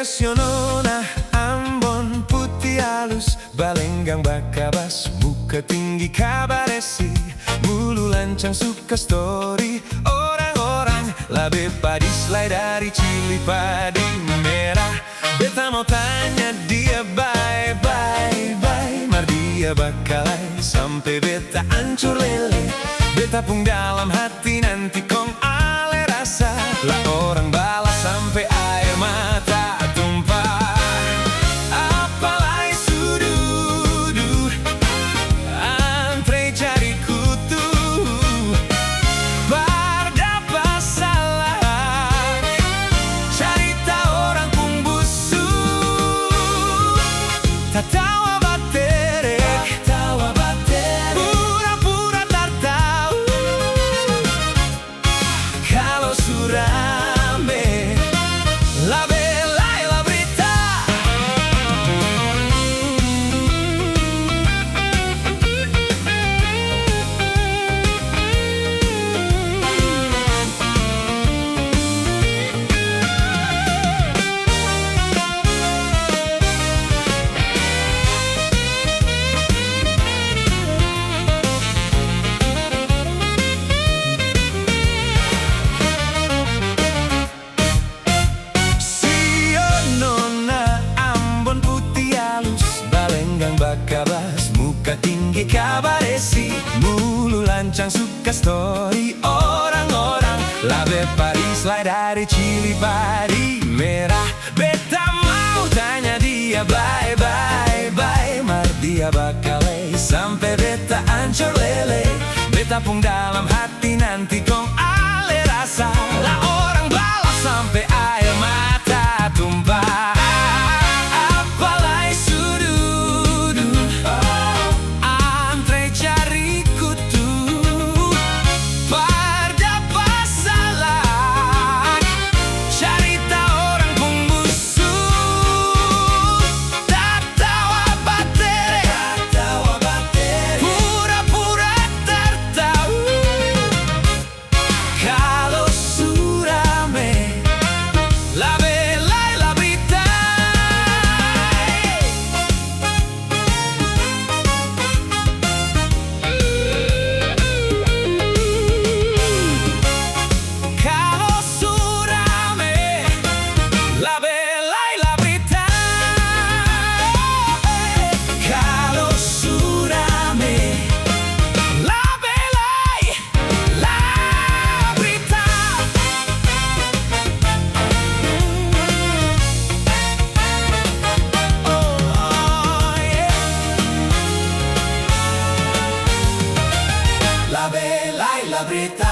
Sionona, Ambon putih halus, Balenggang Bakabas, muka tinggi kabar esi, mulu lancang suka story. Orang-orang labe padis lai dari cili padi merah. Beta mau tanya dia bye bye bye, mar dia bakalai sampai beta hancur lele. Beta pun dalam hati nanti kong ale rasa, lah orang balas sampai air mata tumpah. Apalai sududu antre cari kutu, berdapat salah cerita orang pun busuk. Tatawa baterek, pura-pura tak tahu kalau surame la bella e la brita. Sionona, Ambon putih halus, Balenggang Bakabas, muka tinggi kabar esi, mulu lancang suka story. Orang-orang labe Paris lai dari cili padi merah. Beta mau tanya dia bye bye bye, mar dia bakalai sampai beta hancur lele. Beta pun dalam hati nanti kong ale rasa, lah orang balas sampai air mata tumpah. Apalai sududu antre cari kutu, berdapat salah cerita orang pun busuk. Tatawa baterek, pura-pura tak tahu kalau surame la bella e la brita. Kalau surame la bella e la brita. Kalau surame la bella e la brita. Oh, yeah. La bella e la brita.